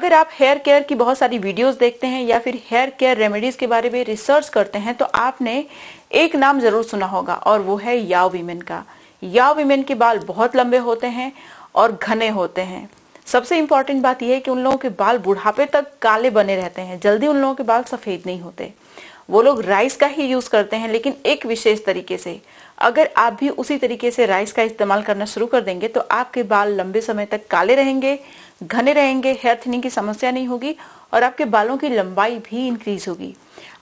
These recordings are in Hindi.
अगर आप हेयर केयर की बहुत सारी वीडियोस देखते हैं या फिर हेयर केयर रेमेडीज के बारे में रिसर्च करते हैं तो आपने एक नाम जरूर सुना होगा और वो है याओ वीमेन का। याओ वीमेन के बाल बहुत लंबे होते हैं और घने होते हैं। सबसे इंपॉर्टेंट बात यह है कि उन लोगों के बाल बुढ़ापे तक काले बने रहते हैं, जल्दी उन लोगों के बाल सफेद नहीं होते। वो लोग राइस का ही यूज करते हैं, लेकिन एक विशेष तरीके से। अगर आप भी उसी तरीके से राइस का इस्तेमाल करना शुरू कर देंगे तो आपके बाल लंबे समय तक काले रहेंगे, घने रहेंगे, हेयर थिनिंग की समस्या नहीं होगी और आपके बालों की लंबाई भी इंक्रीज होगी।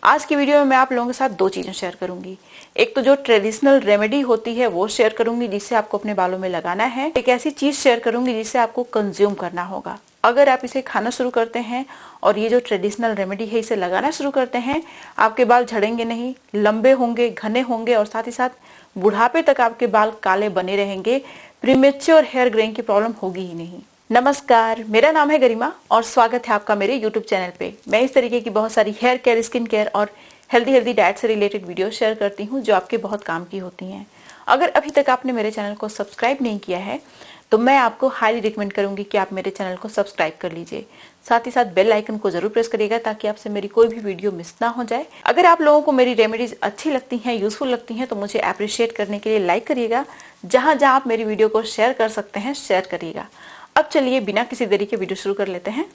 आज की वीडियो में मैं आप लोगों के साथ दो चीजें शेयर करूंगी। एक तो जो ट्रेडिशनल रेमेडी होती है वो शेयर करूंगी जिससे आपको अपने बालों में लगाना है। एक ऐसी चीज शेयर करूंगी जिसे आपको कंज्यूम करना होगा। अगर आप इसे खाना शुरू करते हैं और ये जो ट्रेडिशनल रेमेडी है इसे लगाना शुरू करते हैं, आपके बाल झड़ेंगे नहीं, लंबे होंगे, घने होंगे और साथ ही साथ बुढ़ापे तक आपके बाल काले बने रहेंगे। प्रीमेच्योर हेयर ग्रेइंग की प्रॉब्लम होगी ही नहीं। नमस्कार, मेरा नाम है गरिमा और स्वागत है आपका मेरे YouTube चैनल पे। मैं इस तरीके की बहुत सारी हेयर केयर, स्किन केयर और हेल्दी डाइट से रिलेटेड वीडियो शेयर करती हूँ जो आपके बहुत काम की होती हैं। अगर अभी तक आपने मेरे चैनल को सब्सक्राइब नहीं किया है तो मैं आपको हाईली रिकमेंड करूंगी कि आप मेरे चैनल को सब्सक्राइब कर लीजिए। साथ ही साथ बेल आइकन को जरूर प्रेस करिएगा ताकि आपसे मेरी कोई भी वीडियो मिस ना हो जाए। अगर आप लोगों को मेरी रेमेडीज अच्छी लगती हैं, यूजफुल लगती हैं तो मुझे अप्रिशिएट करने के लिए लाइक करिएगा। जहां जहां आप मेरी वीडियो को शेयर कर सकते हैं शेयर करिएगा। अब चलिए बिना किसी देरी के वीडियो शुरू कर लेते हैं।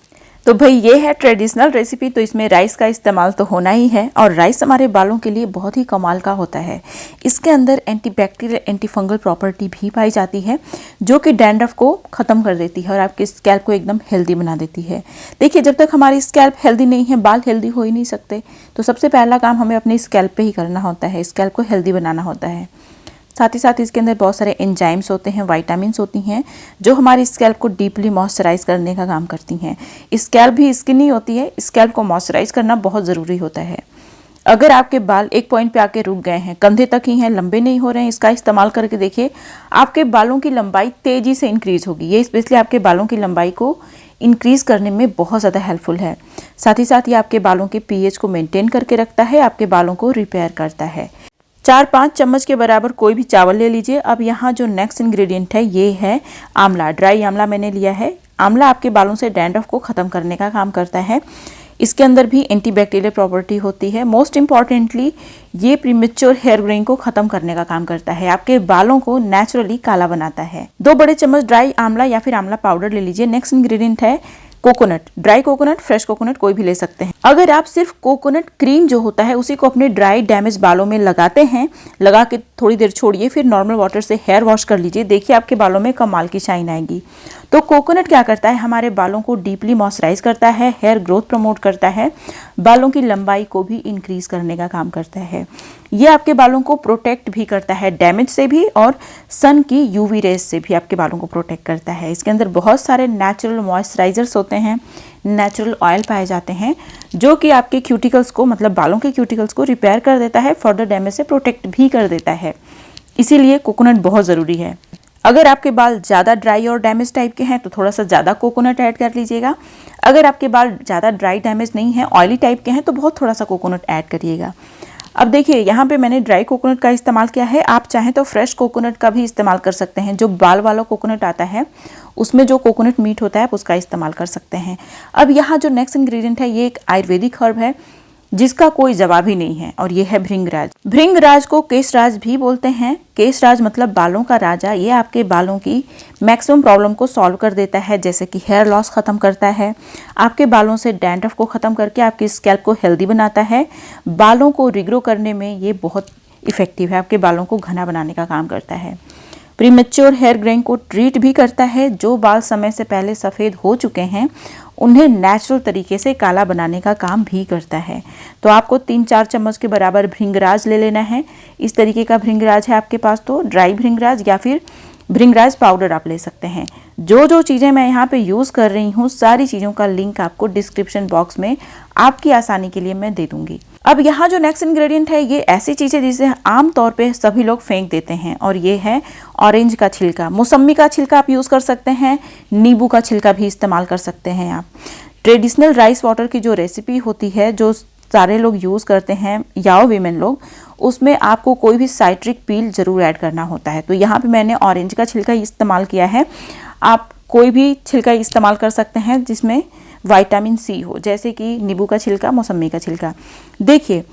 तो भाई ये है ट्रेडिशनल रेसिपी, तो इसमें राइस का इस्तेमाल तो होना ही है और राइस हमारे बालों के लिए बहुत ही कमाल का होता है। इसके अंदर एंटीबैक्टीरियल, एंटी फंगल प्रॉपर्टी भी पाई जाती है जो कि डैंड्रफ को ख़त्म कर देती है और आपके स्कैल्प को एकदम हेल्दी बना देती है। देखिए, जब तक हमारी स्कैल्प हेल्दी नहीं है बाल हेल्दी हो ही नहीं सकते। तो सबसे पहला काम हमें अपने स्कैल्प पे ही करना होता है, स्कैल्प को हेल्दी बनाना होता है। साथ ही साथ इसके अंदर बहुत सारे एंजाइम्स होते हैं, विटामिन्स होती हैं जो हमारी स्कैल्प को डीपली मॉइस्चराइज करने का काम करती हैं। स्कैल्प भी स्किनी होती है, स्कैल्प को मॉइस्चराइज करना बहुत ज़रूरी होता है। अगर आपके बाल एक पॉइंट पे आके रुक गए हैं, कंधे तक ही हैं, लंबे नहीं हो रहे हैं, इसका इस्तेमाल करके देखिए आपके बालों की लंबाई तेज़ी से इंक्रीज होगी। ये स्पेशली आपके बालों की लंबाई को इंक्रीज करने में बहुत ज़्यादा हेल्पफुल है। साथ ही साथ ये आपके बालों के pH को मेनटेन करके रखता है, आपके बालों को रिपेयर करता है। 4-5 चम्मच के बराबर कोई भी चावल ले लीजिए। अब यहाँ जो नेक्स्ट इंग्रेडिएंट है ये है आंवला। ड्राई आंवला मैंने लिया है। आंवला आपके बालों से डैंड्रफ को ख़त्म करने का काम करता है। इसके अंदर भी एंटीबैक्टीरियल प्रॉपर्टी होती है। मोस्ट इम्पॉर्टेंटली ये प्रीमेच्योर हेयर ग्रोइंग को ख़त्म करने का काम करता है, आपके बालों को नेचुरली काला बनाता है। 2 बड़े चम्मच ड्राई आंवला या फिर आंवला पाउडर ले लीजिए। नेक्स्ट इंग्रेडिएंट है coconut. Dry coconut, fresh coconut कोई भी ले सकते हैं। अगर आप सिर्फ कोकोनट क्रीम जो होता है उसी को अपने ड्राई डैमेज बालों में लगाते हैं, लगा के थोड़ी देर छोड़िए, फिर नॉर्मल वाटर से हेयर वॉश कर लीजिए, देखिए आपके बालों में कमाल की शाइन आएगी। तो कोकोनट क्या करता है, हमारे बालों को डीपली मॉइस्चराइज करता है, हेयर ग्रोथ प्रमोट करता है, बालों की लंबाई को भी इंक्रीज करने का काम करता है। ये आपके बालों को प्रोटेक्ट भी करता है डैमेज से भी और सन की यूवी रेज से भी आपके बालों को प्रोटेक्ट करता है। इसके अंदर बहुत सारे नेचुरल मॉइस्चराइजर्स होते हैं, नेचुरल ऑयल पाए जाते हैं जो कि आपके क्यूटिकल्स को, मतलब बालों के क्यूटिकल्स को रिपेयर कर देता है, फर्दर डैमेज से प्रोटेक्ट भी कर देता है। इसीलिए कोकोनट बहुत ज़रूरी है। अगर आपके बाल ज़्यादा ड्राई और डैमेज टाइप के हैं तो थोड़ा सा ज़्यादा कोकोनट ऐड कर लीजिएगा। अगर आपके बाल ज़्यादा ड्राई डैमेज नहीं है, ऑयली टाइप के हैं तो बहुत थोड़ा सा कोकोनट ऐड करिएगा। अब देखिए यहाँ पे मैंने ड्राई कोकोनट का इस्तेमाल किया है। आप चाहें तो फ्रेश कोकोनट का भी इस्तेमाल कर सकते हैं। जो बाल वाला कोकोनट आता है उसमें जो कोकोनट मीट होता है आप उसका इस्तेमाल कर सकते हैं। अब यहाँ जो नेक्स्ट इंग्रेडिएंट है ये एक आयुर्वेदिक हर्ब है जिसका कोई जवाब ही नहीं है और ये है भृंगराज। भृंगराज को केशराज भी बोलते हैं। केशराज मतलब बालों का राजा। ये आपके बालों की मैक्सिमम प्रॉब्लम को सॉल्व कर देता है, जैसे कि हेयर लॉस खत्म करता है, आपके बालों से डैंड्रफ को खत्म करके आपकी स्कैल्प को हेल्दी बनाता है, बालों को रिग्रो करने में ये बहुत इफेक्टिव है, आपके बालों को घना बनाने का काम करता है। प्रीमेच्योर हेयर ग्रेइंग को ट्रीट भी करता है। जो बाल समय से पहले सफ़ेद हो चुके हैं उन्हें नेचुरल तरीके से काला बनाने का काम भी करता है। तो आपको 3-4 चम्मच के बराबर भृंगराज ले लेना है। इस तरीके का भृंगराज है आपके पास तो ड्राई भृंगराज या फिर भृंगराज पाउडर आप ले सकते हैं। जो चीज़ें मैं यहाँ पे यूज़ कर रही हूँ सारी चीज़ों का लिंक आपको डिस्क्रिप्शन बॉक्स में आपकी आसानी के लिए मैं दे दूँगी। अब यहाँ जो नेक्स्ट इंग्रेडिएंट है ये ऐसी चीज़ है जिसे आम तौर पे सभी लोग फेंक देते हैं और ये है ऑरेंज का छिलका। मौसम्मी का छिलका आप यूज़ कर सकते हैं, नींबू का छिलका भी इस्तेमाल कर सकते हैं आप। ट्रेडिशनल राइस वाटर की जो रेसिपी होती है जो सारे लोग यूज़ करते हैं, याओ वीमेन लोग, उसमें आपको कोई भी साइट्रिक पील ज़रूर ऐड करना होता है। तो यहाँ पे मैंने ऑरेंज का छिलका इस्तेमाल किया है। आप कोई भी छिलका इस्तेमाल कर सकते हैं जिसमें विटामिन सी हो, जैसे कि नींबू का छिलका, मौसमी का छिलका। देखिए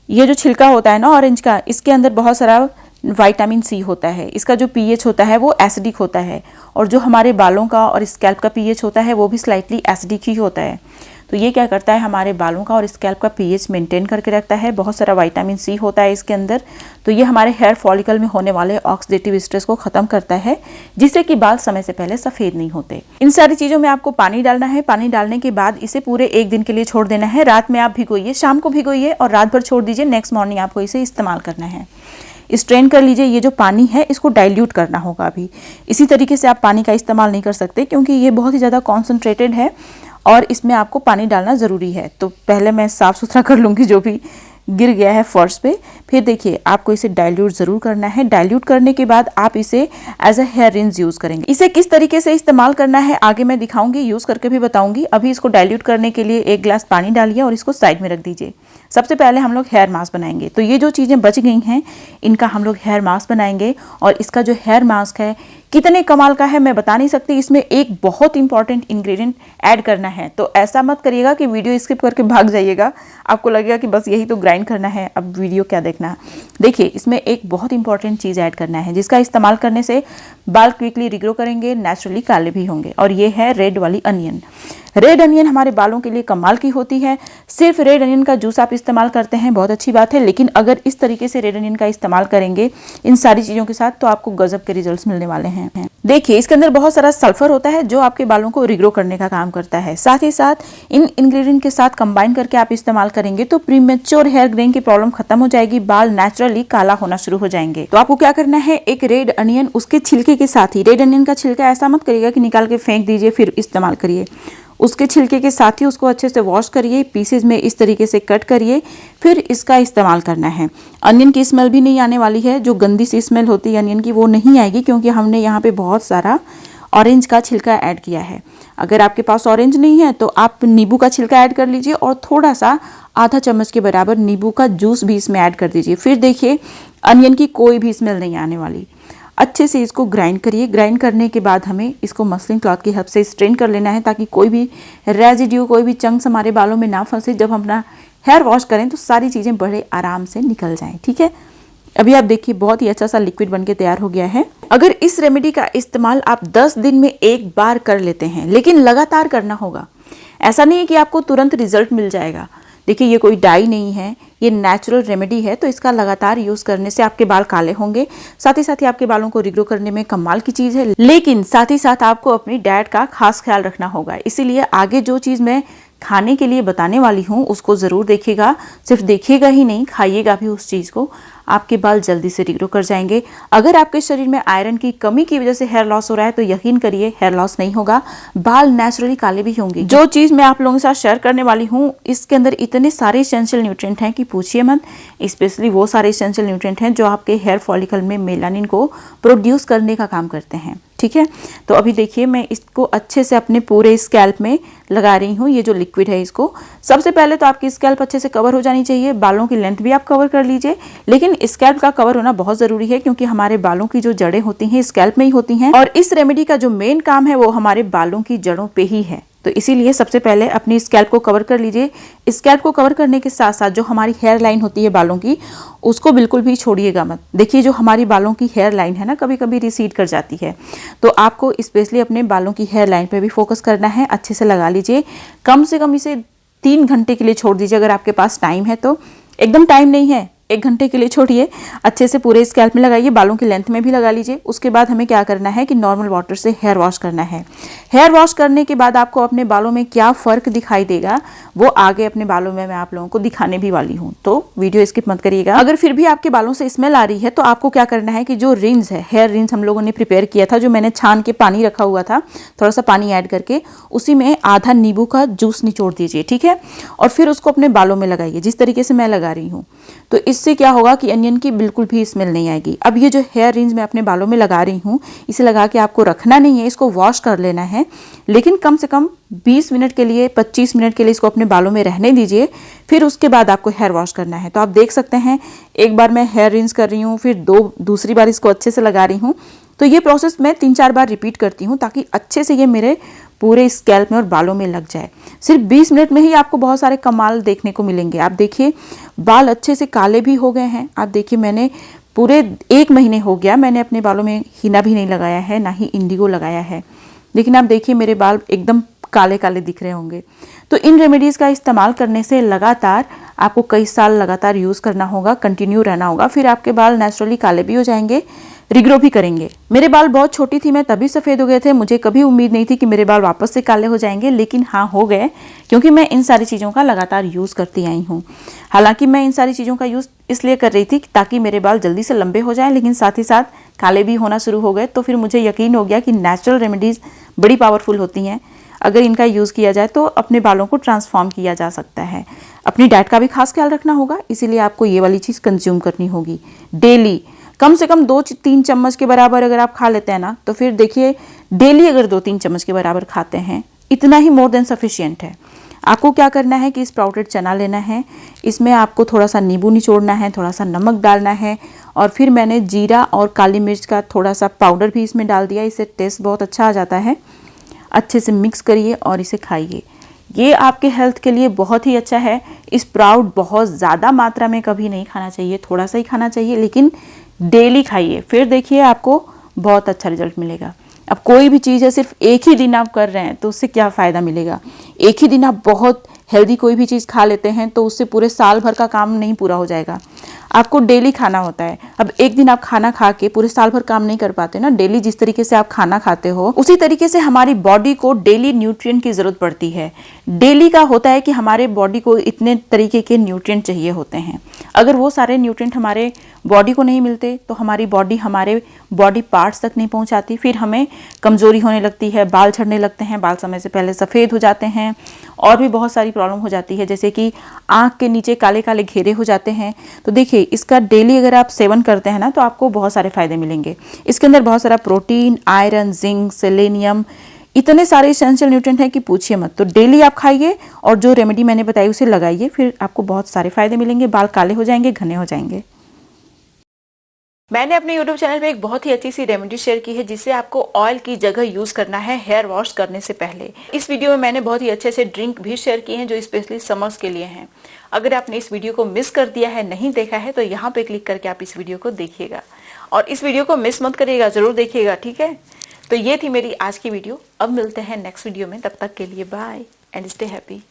ये जो छिलका होता है ना ऑरेंज का, इसके अंदर बहुत सारा विटामिन सी होता है। इसका जो पीएच होता है वो एसिडिक होता है, और जो हमारे बालों का और स्कैल्प का पीएच होता है वो भी स्लाइटली एसिडिक ही होता है। तो ये क्या करता है, हमारे बालों का और स्कैल्प का पीएच मेंटेन करके रखता है। बहुत सारा विटामिन सी होता है इसके अंदर। तो ये हमारे हेयर फॉलिकल में होने वाले ऑक्सीडेटिव स्ट्रेस को खत्म करता है, जिससे कि बाल समय से पहले सफेद नहीं होते। इन सारी चीजों में आपको पानी डालना है। पानी डालने के बाद इसे पूरे 1 दिन के लिए छोड़ देना है। रात में आप भिगोइए, शाम को भिगोइए और रात भर छोड़ दीजिए। नेक्स्ट मॉर्निंग आपको इसे इस्तेमाल करना है। स्ट्रेन कर लीजिए। ये जो पानी है इसको डाइल्यूट करना होगा। अभी इसी तरीके से आप पानी का इस्तेमाल नहीं कर सकते, क्योंकि ये बहुत ही ज़्यादा कॉन्सेंट्रेटेड है और इसमें आपको पानी डालना ज़रूरी है। तो पहले मैं साफ़ सुथरा कर लूँगी जो भी गिर गया है फर्श पे। फिर देखिए आपको इसे डाइल्यूट ज़रूर करना है। डाइल्यूट करने के बाद आप इसे as a hair rinse use करेंगे। इसे किस तरीके से इस्तेमाल करना है आगे मैं दिखाऊंगी, यूज़ करके भी बताऊंगी। अभी इसको डाइल्यूट करने के लिए 1 गिलास पानी डालिए और इसको साइड में रख दीजिए। सबसे पहले हम लोग हेयर मास्क बनाएंगे। तो ये जो चीज़ें बच गई हैं इनका हम लोग हेयर मास्क बनाएंगे। और इसका जो हेयर मास्क है कितने कमाल का है मैं बता नहीं सकती। इसमें एक बहुत इंपॉर्टेंट इंग्रेडिएंट ऐड करना है। तो ऐसा मत करिएगा कि वीडियो स्किप करके भाग जाइएगा, आपको लगेगा कि बस यही तो ग्राइंड करना है, अब वीडियो क्या देखना। देखिए इसमें एक बहुत इंपॉर्टेंट चीज़ ऐड करना है, जिसका इस्तेमाल करने से बाल क्विकली रिग्रो करेंगे, नेचुरली काले भी होंगे। और ये है रेड वाली अनियन। रेड अनियन हमारे बालों के लिए कमाल की होती है। सिर्फ रेड अनियन का जूस आप इस्तेमाल करते हैं, बहुत अच्छी बात है, लेकिन अगर इस तरीके से रेड अनियन का इस्तेमाल करेंगे इन सारी चीज़ों के साथ तो आपको गजब के रिजल्ट्स मिलने वाले हैं। देखिए इसके अंदर बहुत सारा सल्फर होता है जो आपके बालों को रिग्रो करने का काम करता है। साथ ही साथ इन इंग्रेडिएंट के साथ कंबाइन करके आप इस्तेमाल करेंगे तो प्रीमेच्योर हेयर ग्रेइंग की प्रॉब्लम खत्म हो जाएगी, बाल नेचुरली काला होना शुरू हो जाएंगे। तो आपको क्या करना है, एक रेड अनियन उसके छिलके के साथ ही, रेड अनियन का छिलका ऐसा मत करिएगा कि निकाल के फेंक दीजिए फिर इस्तेमाल करिए। उसके छिलके के साथ ही उसको अच्छे से वॉश करिए, पीसेज में इस तरीके से कट करिए, फिर इसका इस्तेमाल करना है। अनियन की स्मेल भी नहीं आने वाली है, जो गंदी सी स्मेल होती है अनियन की वो नहीं आएगी, क्योंकि हमने यहाँ पे बहुत सारा ऑरेंज का छिलका ऐड किया है। अगर आपके पास ऑरेंज नहीं है तो आप नींबू का छिलका ऐड कर लीजिए और थोड़ा सा आधा चम्मच के बराबर नींबू का जूस भी इसमें ऐड कर दीजिए। फिर देखिए अनियन की कोई भी स्मेल नहीं आने वाली। अच्छे से इसको ग्राइंड करिए। ग्राइंड करने के बाद हमें इसको मसलिन क्लॉथ की हेल्प से स्ट्रेन कर लेना है, ताकि कोई भी रेजिड्यू, कोई भी चंक्स हमारे बालों में ना फंसे। जब हम अपना हेयर वॉश करें तो सारी चीज़ें बड़े आराम से निकल जाएं। ठीक है, अभी आप देखिए बहुत ही अच्छा सा लिक्विड बनके तैयार हो गया है। अगर इस रेमेडी का इस्तेमाल आप 10 दिन में एक बार कर लेते हैं, लेकिन लगातार करना होगा। ऐसा नहीं है कि आपको तुरंत रिजल्ट मिल जाएगा। देखिए ये कोई डाई नहीं है, ये नेचुरल रेमेडी है। तो इसका लगातार यूज करने से आपके बाल काले होंगे, साथ ही आपके बालों को रिग्रो करने में कमाल की चीज है। लेकिन साथ ही साथ आपको अपनी डाइट का खास ख्याल रखना होगा। इसीलिए आगे जो चीज मैं खाने के लिए बताने वाली हूँ उसको जरूर देखिएगा। सिर्फ देखिएगा ही नहीं, खाइएगा भी उस चीज को। आपके बाल जल्दी से रिग्रो कर जाएंगे। अगर आपके शरीर में आयरन की कमी की वजह से हेयर लॉस हो रहा है तो यकीन करिए हेयर लॉस नहीं होगा, बाल नेचुरली काले भी होंगे। जो चीज मैं आप लोगों के साथ शेयर करने वाली हूँ इसके अंदर इतने सारे एसेंशियल न्यूट्रिएंट हैं कि पूछिए मत। स्पेशली वो सारे एसेंशियल न्यूट्रिएंट हैं जो आपके हेयर फॉलिकल में मेलानिन को प्रोड्यूस करने का काम करते हैं। ठीक है, तो अभी देखिए मैं इसको अच्छे से अपने पूरे स्कैल्प में लगा रही हूँ। ये जो लिक्विड है इसको सबसे पहले तो आपकी स्कैल्प अच्छे से कवर हो जानी चाहिए। बालों की लेंथ भी आप कवर कर लीजिए, लेकिन स्कैल्प का कवर होना बहुत जरूरी है, क्योंकि हमारे बालों की जो जड़ें होती हैं स्कैल्प में ही होती हैं और इस रेमेडी का जो मेन काम है वो हमारे बालों की जड़ों पे ही है। तो इसीलिए सबसे पहले अपनी स्कैल्प को कवर कर लीजिए। स्कैल्प को कवर करने के साथ साथ जो हमारी हेयर लाइन होती है बालों की, उसको बिल्कुल भी छोड़िएगा मत। देखिए जो हमारी बालों की हेयर लाइन है ना, कभी कभी रिसीड कर जाती है, तो आपको स्पेशली अपने बालों की हेयर लाइन पे भी फोकस करना है। अच्छे से लगा लीजिए। कम से कम इसे 3 घंटे के लिए छोड़ दीजिए अगर आपके पास टाइम है तो। एकदम टाइम नहीं है, 1 घंटे के लिए छोड़िए। अच्छे से पूरे स्कैल्प में लगाइए, बालों की लेंथ में भी लगा लीजिए। उसके बाद हमें क्या करना है कि नॉर्मल वाटर से हेयर वॉश करना है। हेयर वॉश करने के बाद आपको अपने बालों में क्या फ़र्क दिखाई देगा वो आगे अपने बालों में मैं आप लोगों को दिखाने भी वाली हूँ, तो वीडियो स्किप मत करिएगा। अगर फिर भी आपके बालों से स्मेल आ रही है तो आपको क्या करना है कि जो रिंस है, हेयर रिंस हम लोगों ने प्रिपेयर किया था, जो मैंने छान के पानी रखा हुआ था, थोड़ा सा पानी ऐड करके उसी में आधा नींबू का जूस निचोड़ दीजिए। ठीक है, और फिर उसको अपने बालों में लगाइए जिस तरीके से मैं लगा रही हूँ। तो इससे क्या होगा कि अनियन की बिल्कुल भी स्मेल नहीं आएगी। अब ये जो हेयर रिंस मैं अपने बालों में लगा रही हूँ, इसे लगा के आपको रखना नहीं है, इसको वॉश कर लेना है। लेकिन कम से कम 20 मिनट के लिए, 25 मिनट के लिए इसको अपने बालों में रहने दीजिए। फिर उसके बाद आपको हेयर वॉश करना है। तो आप देख सकते हैं एक बार मैं हेयर रिंस कर रही हूँ, फिर दूसरी बार इसको अच्छे से लगा रही हूँ। तो ये प्रोसेस मैं 3-4 बार रिपीट करती हूँ ताकि अच्छे से ये मेरे पूरे स्कैल्प में और बालों में लग जाए। सिर्फ 20 मिनट में ही आपको बहुत सारे कमाल देखने को मिलेंगे। आप देखिए बाल अच्छे से काले भी हो गए हैं। आप देखिए मैंने पूरे 1 महीने हो गया मैंने अपने बालों में हीना भी नहीं लगाया है, ना ही इंडिगो लगाया है, लेकिन आप देखिए मेरे बाल एकदम काले काले दिख रहे होंगे। तो इन रेमेडीज़ का इस्तेमाल करने से लगातार आपको कई साल लगातार यूज़ करना होगा, कंटिन्यू रहना होगा, फिर आपके बाल नेचुरली काले भी हो जाएंगे, रिग्रो भी करेंगे। मेरे बाल बहुत छोटी थी, मैं तभी सफ़ेद हो गए थे। मुझे कभी उम्मीद नहीं थी कि मेरे बाल वापस से काले हो जाएंगे, लेकिन हाँ हो गए, क्योंकि मैं इन सारी चीज़ों का लगातार यूज़ करती आई हूँ। हालांकि मैं इन सारी चीज़ों का यूज़ इसलिए कर रही थी ताकि मेरे बाल जल्दी से लंबे हो जाएं, लेकिन साथ ही साथ काले भी होना शुरू हो गए। तो फिर मुझे यकीन हो गया कि नेचुरल रेमेडीज़ बड़ी पावरफुल होती हैं। अगर इनका यूज़ किया जाए तो अपने बालों को ट्रांसफॉर्म किया जा सकता है। अपनी डाइट का भी खास ख्याल रखना होगा, इसीलिए आपको ये वाली चीज़ कंज्यूम करनी होगी डेली। कम से कम 2-3 चम्मच के बराबर अगर आप खा लेते हैं ना, तो फिर देखिए डेली अगर 2-3 चम्मच के बराबर खाते हैं, इतना ही मोर देन सफिशिएंट है। आपको क्या करना है कि स्प्राउटेड चना लेना है, इसमें आपको थोड़ा सा नींबू निचोड़ना है, थोड़ा सा नमक डालना है, और फिर मैंने जीरा और काली मिर्च का थोड़ा सा पाउडर भी इसमें डाल दिया, इससे टेस्ट बहुत अच्छा आ जाता है। अच्छे से मिक्स करिए और इसे खाइए। ये आपके हेल्थ के लिए बहुत ही अच्छा है। स्प्राउट बहुत ज़्यादा मात्रा में कभी नहीं खाना चाहिए, थोड़ा सा ही खाना चाहिए, लेकिन डेली खाइए, फिर देखिए आपको बहुत अच्छा रिजल्ट मिलेगा। अब कोई भी चीज़ है सिर्फ एक ही दिन आप कर रहे हैं तो उससे क्या फ़ायदा मिलेगा। एक ही दिन आप बहुत हेल्दी कोई भी चीज़ खा लेते हैं तो उससे पूरे साल भर का काम नहीं पूरा हो जाएगा। आपको डेली खाना होता है। अब एक दिन आप खाना खा के पूरे साल भर काम नहीं कर पाते ना। डेली जिस तरीके से आप खाना खाते हो उसी तरीके से हमारी बॉडी को डेली न्यूट्रिएंट की ज़रूरत पड़ती है। डेली का होता है कि हमारे बॉडी को इतने तरीके के न्यूट्रिएंट चाहिए होते हैं। अगर वो सारे न्यूट्रिएंट हमारे बॉडी को नहीं मिलते तो हमारी बॉडी हमारे बॉडी पार्ट्स तक नहीं पहुंचाती, फिर हमें कमज़ोरी होने लगती है, बाल झड़ने लगते हैं, बाल समय से पहले सफ़ेद हो जाते हैं, और भी बहुत सारी प्रॉब्लम हो जाती है, जैसे कि आँख के नीचे काले काले घेरे हो जाते हैं। तो देखिए इसका डेली अगर आप सेवन करते हैं ना तो आपको बहुत सारे फ़ायदे मिलेंगे। इसके अंदर बहुत सारा प्रोटीन, आयरन, जिंक, सेलेनियम, इतने सारे एसेंशियल न्यूट्रिएंट हैं कि पूछिए मत। तो डेली आप खाइए और जो रेमेडी मैंने बताई उसे लगाइए, फिर आपको बहुत सारे फ़ायदे मिलेंगे, बाल काले हो जाएंगे, घने हो जाएंगे। मैंने अपने YouTube चैनल पे एक बहुत ही अच्छी सी रेमेडी शेयर की है जिसे आपको ऑयल की जगह यूज करना है हेयर वॉश करने से पहले। इस वीडियो में मैंने बहुत ही अच्छे से ड्रिंक भी शेयर किए हैं जो स्पेशली समर्स के लिए हैं। अगर आपने इस वीडियो को मिस कर दिया है, नहीं देखा है, तो यहाँ पे क्लिक करके आप इस वीडियो को देखिएगा और इस वीडियो को मिस मत करिएगा, जरूर देखिएगा, ठीक है। तो ये थी मेरी आज की वीडियो। अब मिलते हैं नेक्स्ट वीडियो में, तब तक के लिए बाय एंड स्टे हैप्पी।